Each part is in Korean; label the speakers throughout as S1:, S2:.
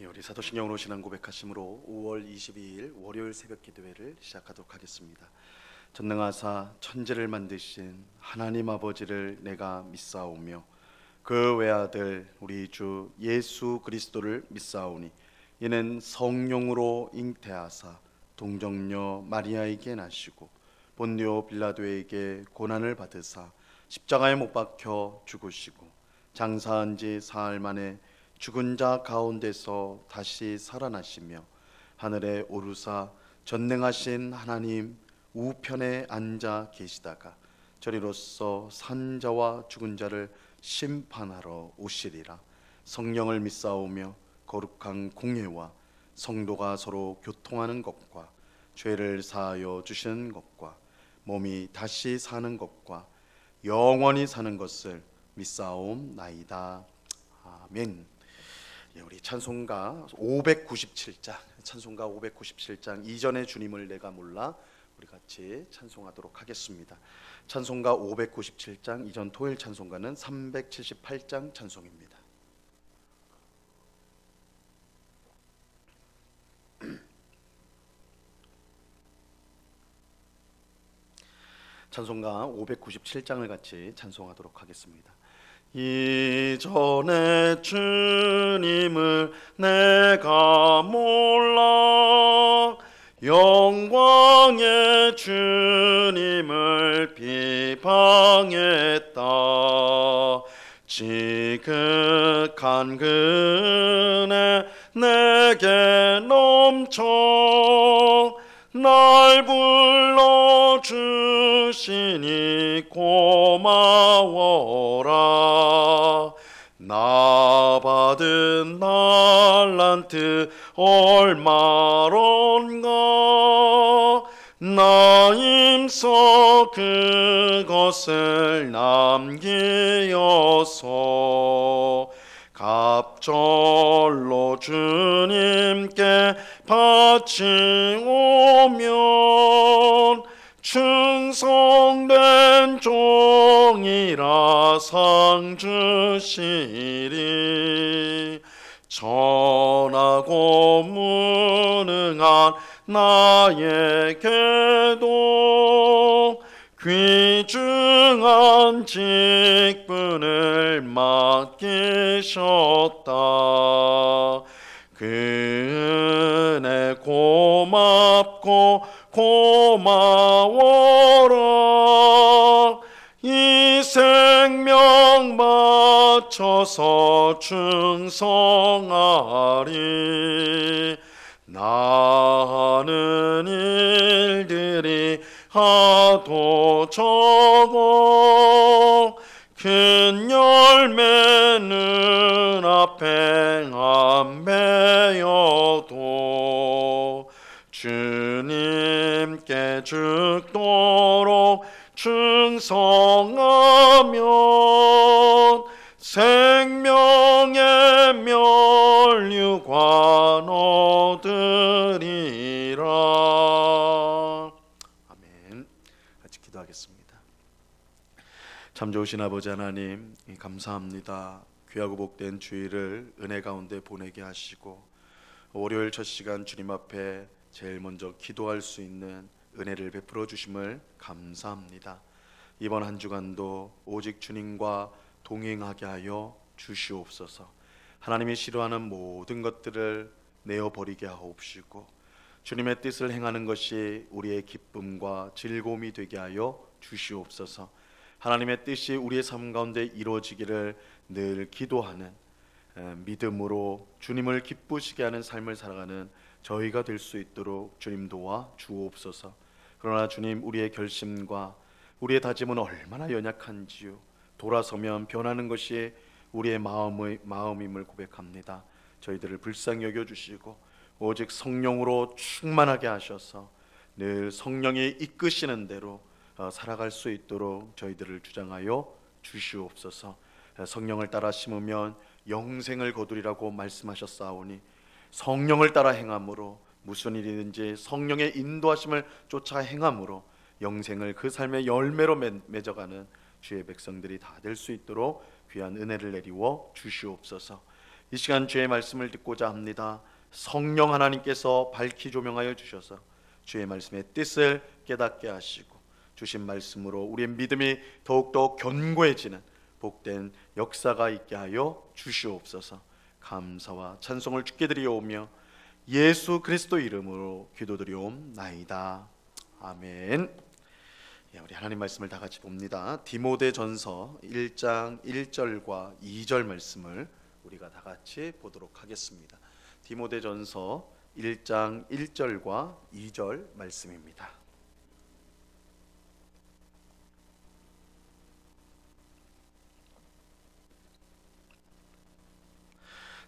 S1: 우리 사도신경으로 신앙 고백하심으로 5월 22일 월요일 새벽 기도회를 시작하도록 하겠습니다. 전능하사 천지를 만드신 하나님 아버지를 내가 믿사오며 그 외아들 우리 주 예수 그리스도를 믿사오니 이는 성령으로 잉태하사 동정녀 마리아에게 나시고 본디오 빌라도에게 고난을 받으사 십자가에 못 박혀 죽으시고 장사한 지 사흘 만에 죽은 자 가운데서 다시 살아나시며 하늘에 오르사 전능하신 하나님 우편에 앉아 계시다가 저리로서 산 자와 죽은 자를 심판하러 오시리라. 성령을 믿사오며 거룩한 공회와 성도가 서로 교통하는 것과 죄를 사하여 주시는 것과 몸이 다시 사는 것과 영원히 사는 것을 믿사옵나이다. 아멘. 우리 찬송가 597장, 찬송가 597장 이전의 주님을 내가 몰라 우리 같이 찬송하도록 하겠습니다. 찬송가 597장 이전 토요일 찬송가는 378장 찬송입니다. 찬송가 597장을 같이 찬송하도록 하겠습니다. 이전에 주님을 내가 몰라 영광의 주님을 비방했다. 지극한 그네 내게 넘쳐 날 불러주시니 고마워라. 나 받은 달란트 얼마론가 나 힘써 그것을 남기어서 갑절로 주님께 바치오면 충성된 종이라 상 주시리. 전하고 무능한 나에게도 귀중한 직분을 맡기셨다. 그 은혜 고맙고 고마워라. 이 생명 바쳐서 충성하리. 나 하는 일들이 하도 적어 큰 열매 눈앞에 안 베어도 주님께 죽도록 충성하면 생명의 면류관 얻으리라. 아멘. 같이 기도하겠습니다. 참 좋으신 아버지 하나님, 감사합니다. 귀하고 복된 주일을 은혜 가운데 보내게 하시고 월요일 첫 시간 주님 앞에 제일 먼저 기도할 수 있는 은혜를 베풀어 주심을 감사합니다. 이번 한 주간도 오직 주님과 동행하게 하여 주시옵소서. 하나님이 싫어하는 모든 것들을 내어버리게 하옵시고 주님의 뜻을 행하는 것이 우리의 기쁨과 즐거움이 되게 하여 주시옵소서. 하나님의 뜻이 우리의 삶 가운데 이루어지기를 늘 기도하는 믿음으로 주님을 기쁘시게 하는 삶을 살아가는 저희가 될 수 있도록 주님 도와 주옵소서. 그러나 주님, 우리의 결심과 우리의 다짐은 얼마나 연약한지요. 돌아서면 변하는 것이 우리의 마음임을 고백합니다. 저희들을 불쌍히 여겨주시고 오직 성령으로 충만하게 하셔서 늘 성령이 이끄시는 대로 살아갈 수 있도록 저희들을 주장하여 주시옵소서. 성령을 따라 심으면 영생을 거두리라고 말씀하셨사오니 성령을 따라 행함으로 무슨 일이든지 성령의 인도하심을 쫓아 행함으로 영생을 그 삶의 열매로 맺어가는 주의 백성들이 다 될 수 있도록 귀한 은혜를 내리워 주시옵소서. 이 시간 주의 말씀을 듣고자 합니다. 성령 하나님께서 밝히 조명하여 주셔서 주의 말씀의 뜻을 깨닫게 하시고 주신 말씀으로 우리의 믿음이 더욱더 견고해지는 복된 역사가 있게 하여 주시옵소서. 감사와 찬송을 주께 드리오며 예수 그리스도 이름으로 기도드리옵나이다. 아멘. 우리 하나님 말씀을 다 같이 봅니다. 디모데전서 1장 1절과 2절 말씀을 우리가 다 같이 보도록 하겠습니다. 디모데전서 1장 1절과 2절 말씀입니다.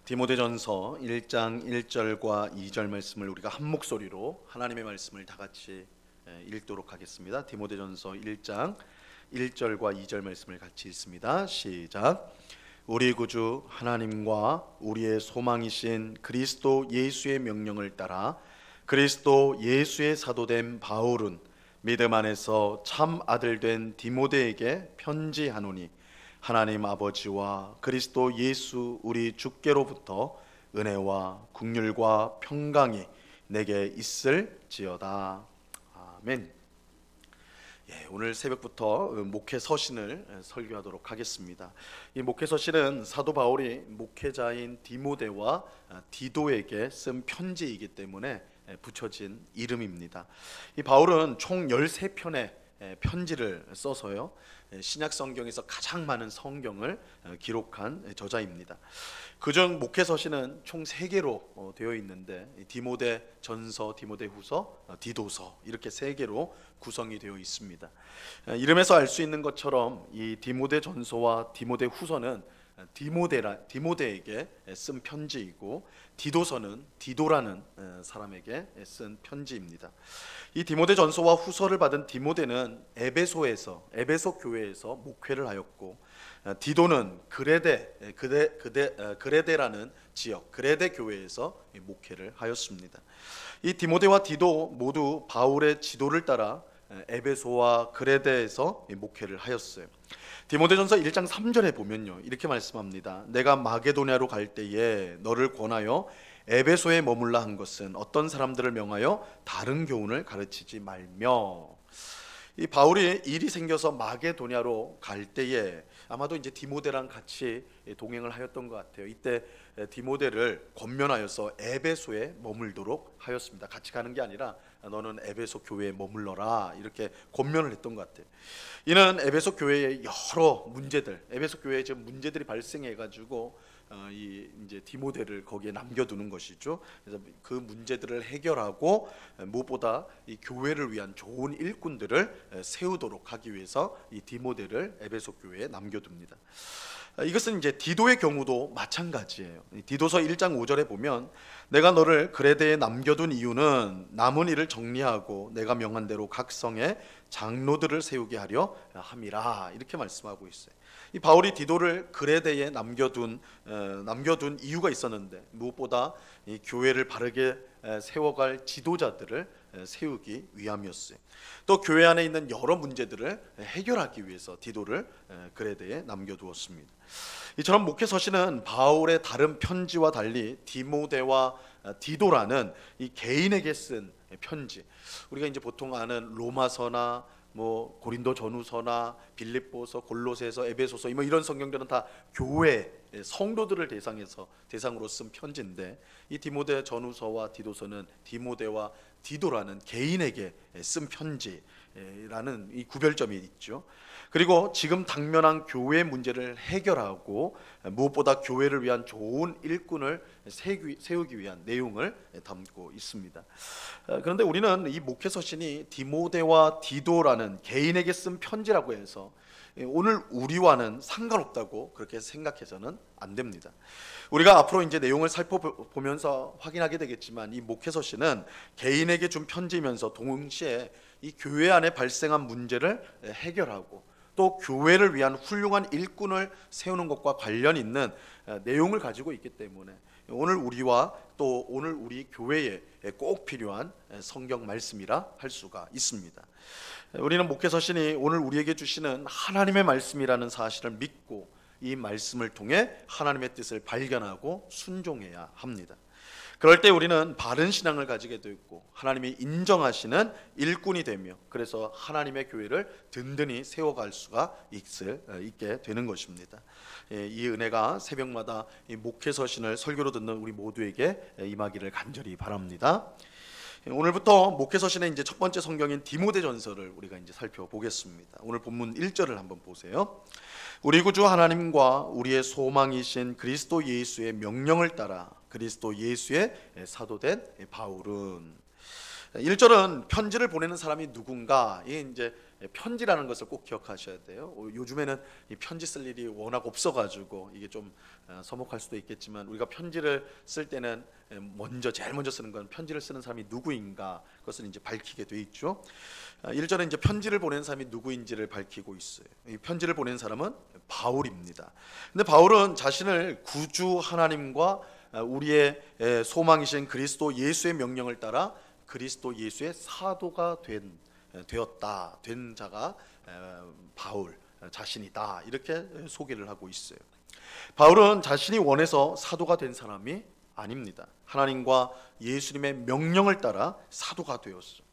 S1: 디모데전서 1장 1절과 2절 말씀을 우리가 한 목소리로 하나님의 말씀을 다 같이 읽도록 하겠습니다. 디모데전서 1장 1절과 2절 말씀을 같이 읽습니다. 시작. 우리 구주 하나님과 우리의 소망이신 그리스도 예수의 명령을 따라 그리스도 예수의 사도된 바울은 믿음 안에서 참 아들 된 디모데에게 편지하노니 하나님 아버지와 그리스도 예수 우리 주께로부터 은혜와 긍휼과 평강이 내게 있을지어다. 아멘. 오늘 새벽부터 목회 서신을 설교하도록 하겠습니다. 이 목회 서신은 사도 바울이 목회자인 디모데와 디도에게 쓴 편지이기 때문에 붙여진 이름입니다. 이 바울은 총 13편의 편지를 써서요, 신약 성경에서 가장 많은 성경을 기록한 저자입니다. 그중 목회 서신은 총 3개로 되어 있는데 디모데 전서, 디모데 후서, 디도서 이렇게 3개로 구성이 되어 있습니다. 이름에서 알 수 있는 것처럼 이 디모데 전서와 디모데 후서는 디모데에게 쓴 편지이고 디도서는 디도라는 사람에게 쓴 편지입니다. 이 디모데 전서와 후서를 받은 디모데는 에베소 교회에서 목회를 하였고 디도는 그레데라는 지역 그레데 교회에서 목회를 하였습니다. 이 디모데와 디도 모두 바울의 지도를 따라 에베소와 그레데에서 목회를 하였어요. 디모데전서 1장 3절에 보면요, 이렇게 말씀합니다. 내가 마게도냐로 갈 때에 너를 권하여 에베소에 머물라 한 것은 어떤 사람들을 명하여 다른 교훈을 가르치지 말며. 이 바울이 일이 생겨서 마게도냐로 갈 때에 아마도 이제 디모데랑 같이 동행을 하였던 것 같아요. 이때 디모데를 권면하여서 에베소에 머물도록 하였습니다. 같이 가는 게 아니라 너는 에베소 교회에 머물러라 이렇게 권면을 했던 것 같아요. 이는 에베소 교회의 여러 문제들, 에베소 교회에 지금 문제들이 발생해가지고 이제 디모데를 거기에 남겨두는 것이죠. 그래서 그 문제들을 해결하고 무엇보다 이 교회를 위한 좋은 일꾼들을 세우도록 하기 위해서 이 디모데를 에베소 교회에 남겨둡니다. 이것은 이제 디도의 경우도 마찬가지예요. 디도서 1장 5절에 보면 내가 너를 그레데에 남겨둔 이유는 남은 일을 정리하고 내가 명한 대로 각 성에 장로들을 세우게 하려 함이라 이렇게 말씀하고 있어요. 이 바울이 디도를 그레데에 남겨둔 이유가 있었는데 무엇보다 이 교회를 바르게 세워갈 지도자들을 세우기 위함이었어요. 또 교회 안에 있는 여러 문제들을 해결하기 위해서 디도를 그레데에 남겨두었습니다. 이처럼 목회 서신은 바울의 다른 편지와 달리 디모데와 디도라는 이 개인에게 쓴 편지, 우리가 이제 보통 아는 로마서나 고린도 전후서나 빌립보서, 골로새서, 에베소서 이런 성경들은 다 교회 성도들을 대상으로 쓴 편지인데 이 디모데 전후서와 디도서는 디모데와 디도라는 개인에게 쓴 편지라는 이 구별점이 있죠. 그리고 지금 당면한 교회 문제를 해결하고 무엇보다 교회를 위한 좋은 일꾼을 세우기 위한 내용을 담고 있습니다. 그런데 우리는 이 목회 서신이 디모데와 디도라는 개인에게 쓴 편지라고 해서 오늘 우리와는 상관없다고 그렇게 생각해서는 안 됩니다. 우리가 앞으로 이제 내용을 살펴보면서 확인하게 되겠지만 이 목회 서신은 개인에게 준 편지이면서 동시에 이 교회 안에 발생한 문제를 해결하고 또 교회를 위한 훌륭한 일꾼을 세우는 것과 관련 있는 내용을 가지고 있기 때문에 오늘 우리와 또 오늘 우리 교회에 꼭 필요한 성경 말씀이라 할 수가 있습니다. 우리는 목회 서신이 오늘 우리에게 주시는 하나님의 말씀이라는 사실을 믿고 이 말씀을 통해 하나님의 뜻을 발견하고 순종해야 합니다. 그럴 때 우리는 바른 신앙을 가지게 되고 하나님이 인정하시는 일꾼이 되며 그래서 하나님의 교회를 든든히 세워갈 수가 있게 되는 것입니다. 이 은혜가 새벽마다 이 목회 서신을 설교로 듣는 우리 모두에게 임하기를 간절히 바랍니다. 오늘부터 목회 서신의 이제 첫 번째 성경인 디모데전서를 우리가 이제 살펴보겠습니다. 오늘 본문 1절을 한번 보세요. 우리 구주 하나님과 우리의 소망이신 그리스도 예수의 명령을 따라 그리스도 예수의 사도된 바울은. 1절은 편지를 보내는 사람이 누군가, 이게 이제 편지라는 것을 꼭 기억하셔야 돼요. 요즘에는 이 편지 쓸 일이 워낙 없어가지고 이게 좀 서먹할 수도 있겠지만 우리가 편지를 쓸 때는 제일 먼저 쓰는 건 편지를 쓰는 사람이 누구인가, 그것을 이제 밝히게 돼 있죠. 1절에 이제 편지를 보낸 사람이 누구인지를 밝히고 있어요. 이 편지를 보낸 사람은 바울입니다. 근데 바울은 자신을 구주 하나님과 우리의 소망이신 그리스도 예수의 명령을 따라 그리스도 예수의 사도가 된 자가 바울 자신이다, 이렇게 소개를 하고 있어요. 바울은 자신이 원해서 사도가 된 사람이 아닙니다. 하나님과 예수님의 명령을 따라 사도가 되었어.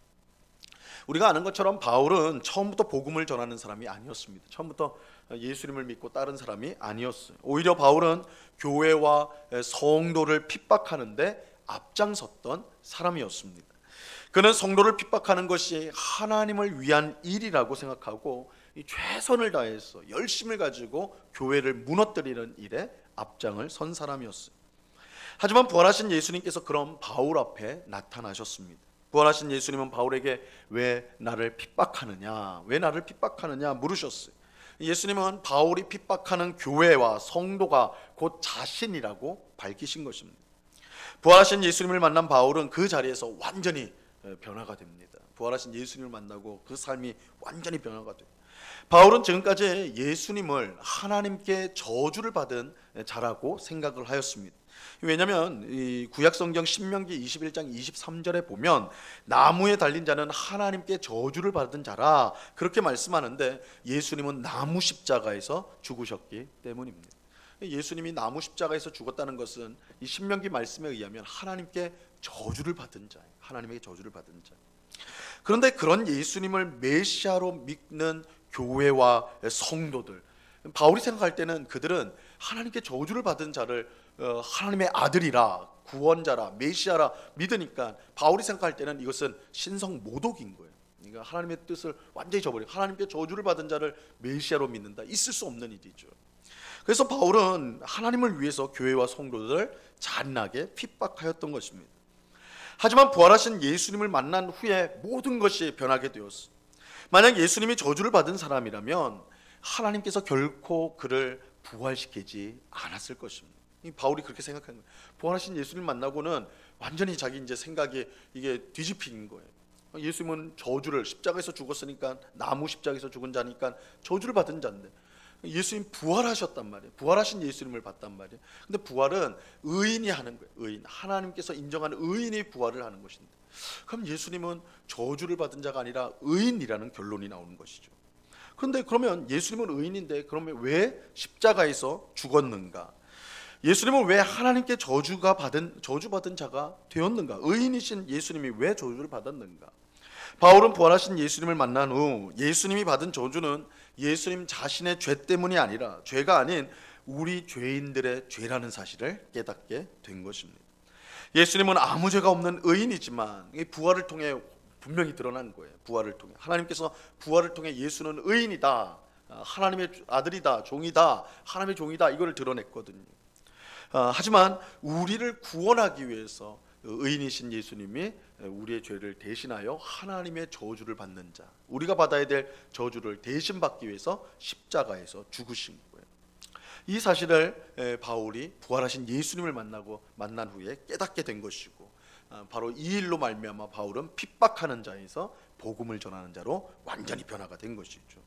S1: 우리가 아는 것처럼 바울은 처음부터 복음을 전하는 사람이 아니었습니다. 처음부터 예수님을 믿고 따른 사람이 아니었어요. 오히려 바울은 교회와 성도를 핍박하는데 앞장섰던 사람이었습니다. 그는 성도를 핍박하는 것이 하나님을 위한 일이라고 생각하고 최선을 다해서 열심을 가지고 교회를 무너뜨리는 일에 앞장을 선 사람이었어요. 하지만 부활하신 예수님께서 그런 바울 앞에 나타나셨습니다. 부활하신 예수님은 바울에게 왜 나를 핍박하느냐 물으셨어요. 예수님은 바울이 핍박하는 교회와 성도가 곧 자신이라고 밝히신 것입니다. 부활하신 예수님을 만난 바울은 그 자리에서 완전히 변화가 됩니다. 부활하신 예수님을 만나고 그 삶이 완전히 변화가 돼요. 바울은 지금까지 예수님을 하나님께 저주를 받은 자라고 생각을 하였습니다. 왜냐하면 이 구약성경 신명기 21장 23절에 보면 나무에 달린 자는 하나님께 저주를 받은 자라 그렇게 말씀하는데, 예수님은 나무 십자가에서 죽으셨기 때문입니다. 예수님이 나무 십자가에서 죽었다는 것은 이 신명기 말씀에 의하면 하나님께 저주를 받은 자예요. 하나님에게 저주를 받은 자. 그런데 그런 예수님을 메시아로 믿는 교회와 성도들, 바울이 생각할 때는 그들은 하나님께 저주를 받은 자를 하나님의 아들이라, 구원자라, 메시아라 믿으니까 바울이 생각할 때는 이것은 신성 모독인 거예요. 그러니까 하나님의 뜻을 완전히 저버리고 하나님께 저주를 받은 자를 메시아로 믿는다, 있을 수 없는 일이죠. 그래서 바울은 하나님을 위해서 교회와 성도들을 잔인하게 핍박하였던 것입니다. 하지만 부활하신 예수님을 만난 후에 모든 것이 변하게 되었어. 만약 예수님이 저주를 받은 사람이라면 하나님께서 결코 그를 부활시키지 않았을 것입니다. 바울이 그렇게 생각하는 거예요. 부활하신 예수님 만나고는 완전히 자기 이제 생각이 이게 뒤집힌 거예요. 예수님은 저주를, 십자가에서 죽었으니까, 나무 십자가에서 죽은 자니까 저주를 받은 자인데 예수님 부활하셨단 말이에요. 부활하신 예수님을 봤단 말이에요. 근데 부활은 의인이 하는 거예요. 의인, 하나님께서 인정하는 의인이 부활을 하는 것인데, 그럼 예수님은 저주를 받은 자가 아니라 의인이라는 결론이 나오는 것이죠. 그런데 그러면 예수님은 의인인데 그러면 왜 십자가에서 죽었는가? 예수님은 왜 하나님께 저주받은 자가 되었는가? 의인이신 예수님이 왜 저주를 받았는가? 바울은 부활하신 예수님을 만난 후 예수님이 받은 저주는 예수님 자신의 죄 때문이 아니라, 죄가 아닌 우리 죄인들의 죄라는 사실을 깨닫게 된 것입니다. 예수님은 아무 죄가 없는 의인이지만 이 부활을 통해 분명히 드러난 거예요. 부활을 통해 하나님께서 부활을 통해 예수는 의인이다, 하나님의 아들이다, 종이다, 하나님의 종이다, 이걸 드러냈거든요. 하지만 우리를 구원하기 위해서 의인이신 예수님이 우리의 죄를 대신하여 하나님의 저주를 받는 자, 우리가 받아야 될 저주를 대신 받기 위해서 십자가에서 죽으신 거예요. 이 사실을 바울이 부활하신 예수님을 만난 후에 깨닫게 된 것이고, 바로 이 일로 말미암아 바울은 핍박하는 자에서 복음을 전하는 자로 완전히 변화가 된 것이죠.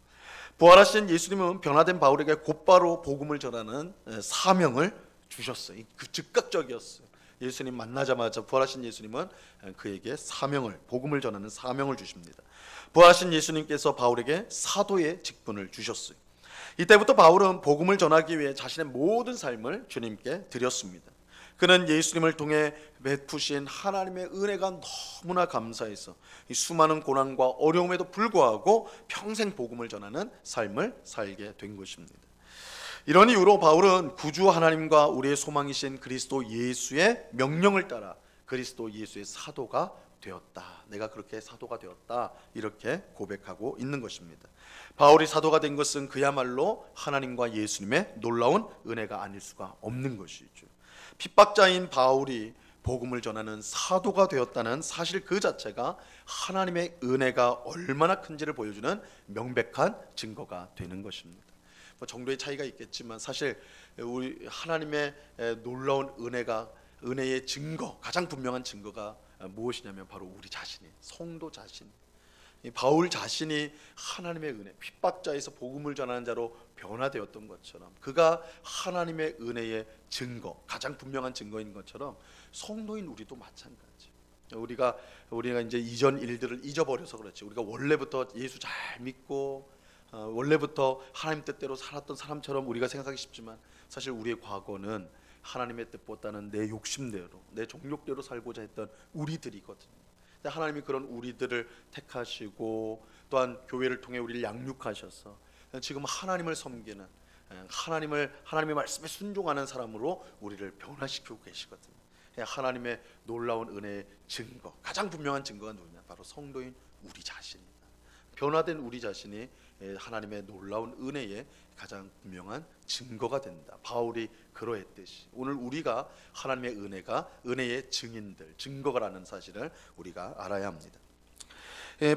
S1: 부활하신 예수님은 변화된 바울에게 곧바로 복음을 전하는 사명을 주셨어요. 그 즉각적이었어요. 예수님 만나자마자 부활하신 예수님은 그에게 복음을 전하는 사명을 주십니다. 부활하신 예수님께서 바울에게 사도의 직분을 주셨어요. 이때부터 바울은 복음을 전하기 위해 자신의 모든 삶을 주님께 드렸습니다. 그는 예수님을 통해 베푸신 하나님의 은혜가 너무나 감사해서 이 수많은 고난과 어려움에도 불구하고 평생 복음을 전하는 삶을 살게 된 것입니다. 이런 이유로 바울은 구주 하나님과 우리의 소망이신 그리스도 예수의 명령을 따라 그리스도 예수의 사도가 되었다. 내가 그렇게 사도가 되었다. 이렇게 고백하고 있는 것입니다. 바울이 사도가 된 것은 그야말로 하나님과 예수님의 놀라운 은혜가 아닐 수가 없는 것이죠. 핍박자인 바울이 복음을 전하는 사도가 되었다는 사실 그 자체가 하나님의 은혜가 얼마나 큰지를 보여주는 명백한 증거가 되는 것입니다. 정도의 차이가 있겠지만 사실 우리 하나님의 놀라운 은혜의 증거, 가장 분명한 증거가 무엇이냐면 바로 우리 자신이, 성도 자신, 바울 자신이 하나님의 은혜, 핍박자에서 복음을 전하는 자로 변화되었던 것처럼 그가 하나님의 은혜의 증거, 가장 분명한 증거인 것처럼 성도인 우리도 마찬가지. 우리가 이제 이전 일들을 잊어버려서 그렇지. 우리가 원래부터 예수 잘 믿고 원래부터 하나님 뜻대로 살았던 사람처럼 우리가 생각하기 쉽지만 사실 우리의 과거는 하나님의 뜻보다는 내 욕심대로, 내 정욕대로 살고자 했던 우리들이거든요. 하나님이 그런 우리들을 택하시고 또한 교회를 통해 우리를 양육하셔서 지금 하나님을 섬기는, 하나님의 말씀에 순종하는 사람으로 우리를 변화시키고 계시거든요. 하나님의 놀라운 은혜의 증거, 가장 분명한 증거가 누구냐? 바로 성도인 우리 자신이다. 변화된 우리 자신이 하나님의 놀라운 은혜의 가장 분명한 증거가 된다. 바울이 그러했듯이 오늘 우리가 하나님의 은혜의 증인들, 증거가라는 사실을 우리가 알아야 합니다.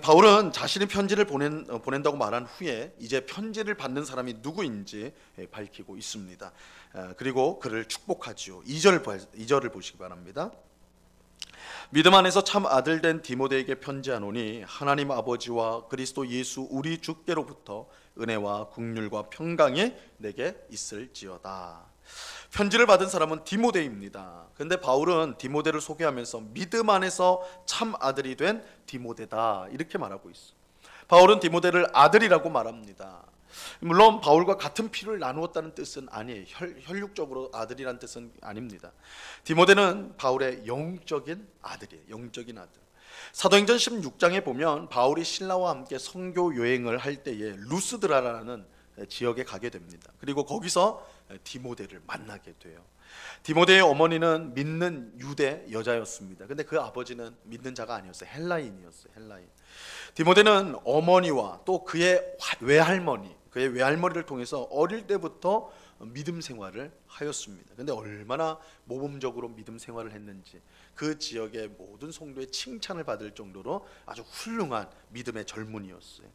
S1: 바울은 자신이 편지를 보낸다고 말한 후에 이제 편지를 받는 사람이 누구인지 밝히고 있습니다. 그리고 그를 축복하지요. 2절을 보시기 바랍니다. 믿음 안에서 참 아들 된 디모데에게 편지하노니 하나님 아버지와 그리스도 예수 우리 주께로부터 은혜와 긍휼과 평강이 내게 있을지어다. 편지를 받은 사람은 디모데입니다. 그런데 바울은 디모데를 소개하면서 믿음 안에서 참 아들이 된 디모데다 이렇게 말하고 있어. 바울은 디모데를 아들이라고 말합니다. 물론 바울과 같은 피를 나누었다는 뜻은 아니에요. 혈육적으로 아들이란 뜻은 아닙니다. 디모데는 바울의 영적인 아들이에요. 영적인 아들. 사도행전 16장에 보면 바울이 신라와 함께 선교 여행을 할 때에 루스드라라는 지역에 가게 됩니다. 그리고 거기서 디모데를 만나게 돼요. 디모데의 어머니는 믿는 유대 여자였습니다. 근데 그 아버지는 믿는 자가 아니었어요. 헬라인이었어요. 헬라인. 디모데는 어머니와 또 그의 외할머니를 통해서 어릴 때부터 믿음 생활을 하였습니다. 근데 얼마나 모범적으로 믿음 생활을 했는지 그 지역의 모든 성도의 칭찬을 받을 정도로 아주 훌륭한 믿음의 젊은이였어요.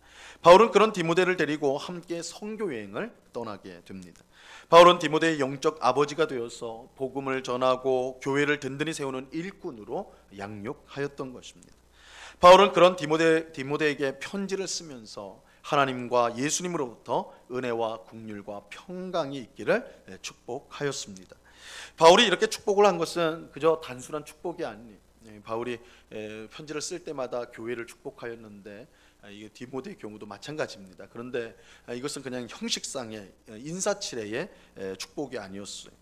S1: 바울은 그런 디모데를 데리고 함께 선교 여행을 떠나게 됩니다. 바울은 디모데의 영적 아버지가 되어서 복음을 전하고 교회를 든든히 세우는 일꾼으로 양육하였던 것입니다. 바울은 그런 디모데에게 편지를 쓰면서 하나님과 예수님으로부터 은혜와 긍휼과 평강이 있기를 축복하였습니다. 바울이 이렇게 축복을 한 것은 그저 단순한 축복이 아니에요. 바울이 편지를 쓸 때마다 교회를 축복하였는데 디모데의 경우도 마찬가지입니다. 그런데 이것은 그냥 형식상의 인사치레의 축복이 아니었어요.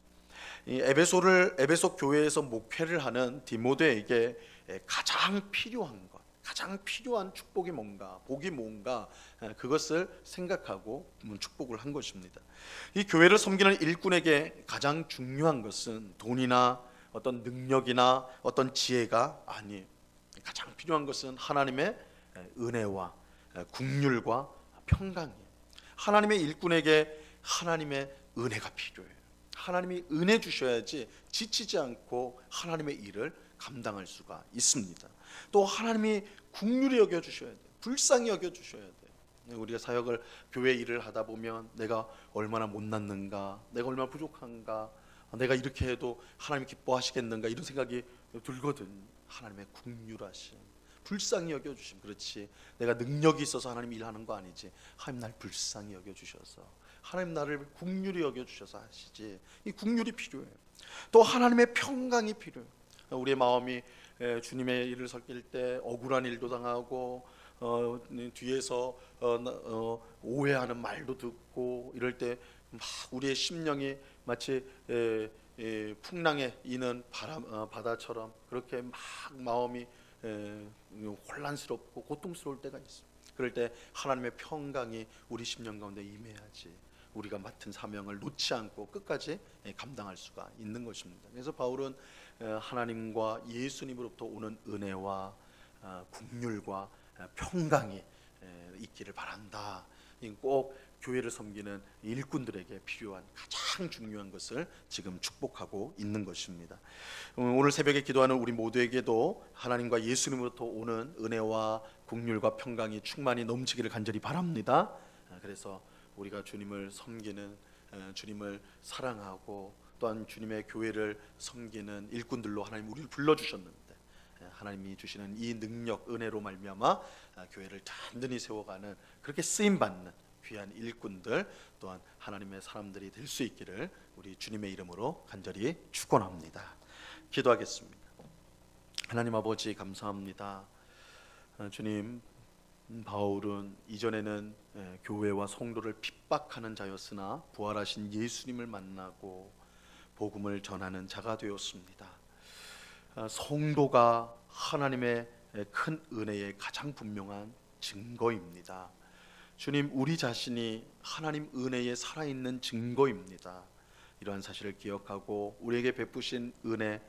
S1: 에베소 교회에서 목회를 하는 디모데에게 가장 필요한 축복이 뭔가, 복이 뭔가 그것을 생각하고 축복을 한 것입니다. 이 교회를 섬기는 일꾼에게 가장 중요한 것은 돈이나 어떤 능력이나 어떤 지혜가 아니에요. 가장 필요한 것은 하나님의 은혜와 긍휼과 평강이에요. 하나님의 일꾼에게 하나님의 은혜가 필요해요. 하나님이 은혜 주셔야지 지치지 않고 하나님의 일을 감당할 수가 있습니다. 또 하나님이 긍휼히 여겨 주셔야 돼요. 불쌍히 여겨 주셔야 돼요. 우리가 사역을 교회 일을 하다 보면 내가 얼마나 못났는가, 내가 얼마나 부족한가, 내가 이렇게 해도 하나님이 기뻐하시겠는가 이런 생각이 들거든. 하나님의 긍휼하심, 불쌍히 여겨 주심. 그렇지, 내가 능력이 있어서 하나님 일하는 거 아니지. 하나님 날 불쌍히 여겨 주셔서, 하나님 나를 긍휼히 여겨 주셔서 하시지. 이 긍휼이 필요해요. 또 하나님의 평강이 필요해요. 우리의 마음이 주님의 일을 섬길 때 억울한 일도 당하고 뒤에서 오해하는 말도 듣고 이럴 때 막 우리의 심령이 마치 풍랑에 이는 바다처럼 그렇게 막 마음이 혼란스럽고 고통스러울 때가 있습니다. 그럴 때 하나님의 평강이 우리 심령 가운데 임해야지 우리가 맡은 사명을 놓지 않고 끝까지 감당할 수가 있는 것입니다. 그래서 바울은 하나님과 예수님으로부터 오는 은혜와 긍휼과 평강이 있기를 바란다. 꼭 교회를 섬기는 일꾼들에게 필요한 가장 중요한 것을 지금 축복하고 있는 것입니다. 오늘 새벽에 기도하는 우리 모두에게도 하나님과 예수님으로부터 오는 은혜와 긍휼과 평강이 충만히 넘치기를 간절히 바랍니다. 그래서 우리가 주님을 섬기는, 주님을 사랑하고 또한 주님의 교회를 섬기는 일꾼들로 하나님 우리를 불러주셨는데 하나님이 주시는 이 능력, 은혜로 말미암아 교회를 단단히 세워가는 그렇게 쓰임받는 귀한 일꾼들 또한 하나님의 사람들이 될 수 있기를 우리 주님의 이름으로 간절히 축원합니다. 기도하겠습니다. 하나님 아버지 감사합니다. 주님, 바울은 이전에는 교회와 성도를 핍박하는 자였으나 부활하신 예수님을 만나고 복음을 전하는 자가 되었습니다. 성도가 하나님의 큰 은혜의 가장 분명한 증거입니다. 주님, 우리 자신이 하나님 은혜에 살아있는 증거입니다. 이러한 사실을 기억하고 우리에게 베푸신 은혜,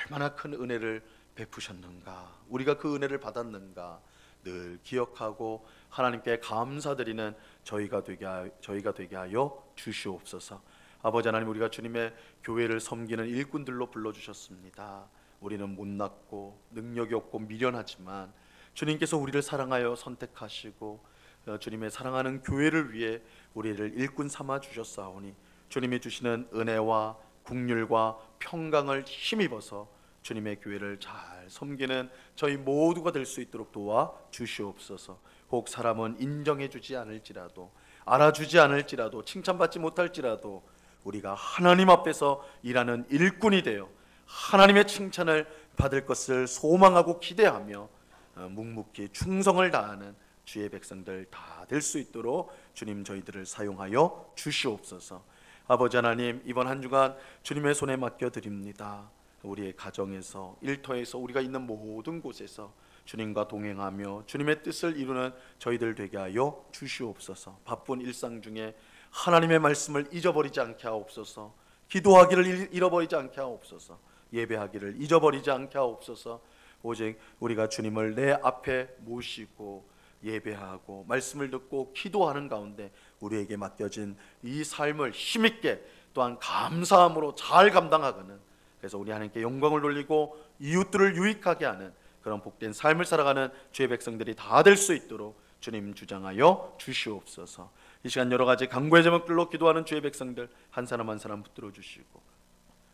S1: 얼마나 큰 은혜를 베푸셨는가, 우리가 그 은혜를 받았는가 늘 기억하고 하나님께 감사드리는 저희가 되게 하여 주시옵소서. 아버지 하나님, 우리가 주님의 교회를 섬기는 일꾼들로 불러주셨습니다. 우리는 못났고 능력이 없고 미련하지만 주님께서 우리를 사랑하여 선택하시고 주님의 사랑하는 교회를 위해 우리를 일꾼 삼아 주셨사오니 주님이 주시는 은혜와 긍휼과 평강을 힘입어서 주님의 교회를 잘 섬기는 저희 모두가 될 수 있도록 도와 주시옵소서. 혹 사람은 인정해 주지 않을지라도, 알아주지 않을지라도, 칭찬받지 못할지라도 우리가 하나님 앞에서 일하는 일꾼이 되어 하나님의 칭찬을 받을 것을 소망하고 기대하며 묵묵히 충성을 다하는 주의 백성들 다 될 수 있도록 주님 저희들을 사용하여 주시옵소서. 아버지 하나님, 이번 한 주간 주님의 손에 맡겨드립니다. 우리의 가정에서, 일터에서, 우리가 있는 모든 곳에서 주님과 동행하며 주님의 뜻을 이루는 저희들 되게 하여 주시옵소서. 바쁜 일상 중에 하나님의 말씀을 잊어버리지 않게 하옵소서. 기도하기를 잃어버리지 않게 하옵소서. 예배하기를 잊어버리지 않게 하옵소서. 오직 우리가 주님을 내 앞에 모시고 예배하고 말씀을 듣고 기도하는 가운데 우리에게 맡겨진 이 삶을 힘있게 또한 감사함으로 잘 감당하거든, 그래서 우리 하나님께 영광을 돌리고 이웃들을 유익하게 하는 그런 복된 삶을 살아가는 주의 백성들이 다 될 수 있도록 주님 주장하여 주시옵소서. 이 시간 여러 가지 간구의 제목들로 기도하는 주의 백성들 한 사람 한 사람 붙들어 주시고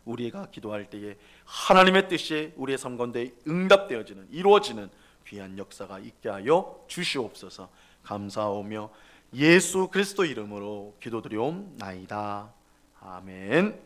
S1: 우리가 기도할 때에 하나님의 뜻이 우리의 삶 가운데 응답되어지는, 이루어지는 귀한 역사가 있게 하여 주시옵소서. 감사하오며 예수 그리스도 이름으로 기도드리옵나이다. 아멘.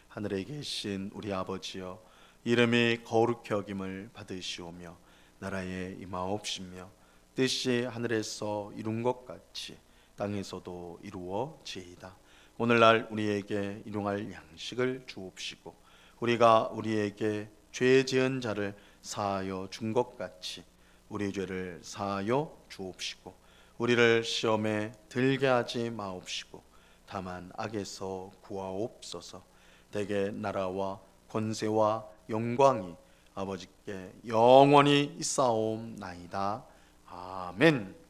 S1: 하늘에 계신 우리 아버지여, 이름이 거룩히 여김을 받으시오며 나라에 임하옵시며 뜻이 하늘에서 이룬 것 같이 땅에서도 이루어지이다. 오늘날 우리에게 일용할 양식을 주옵시고 우리가 우리에게 죄 지은 자를 사하여 준 것 같이 우리 죄를 사하여 주옵시고 우리를 시험에 들게 하지 마옵시고 다만 악에서 구하옵소서. 대개 나라와 권세와 영광이 아버지께 영원히 있사옵나이다. 아멘.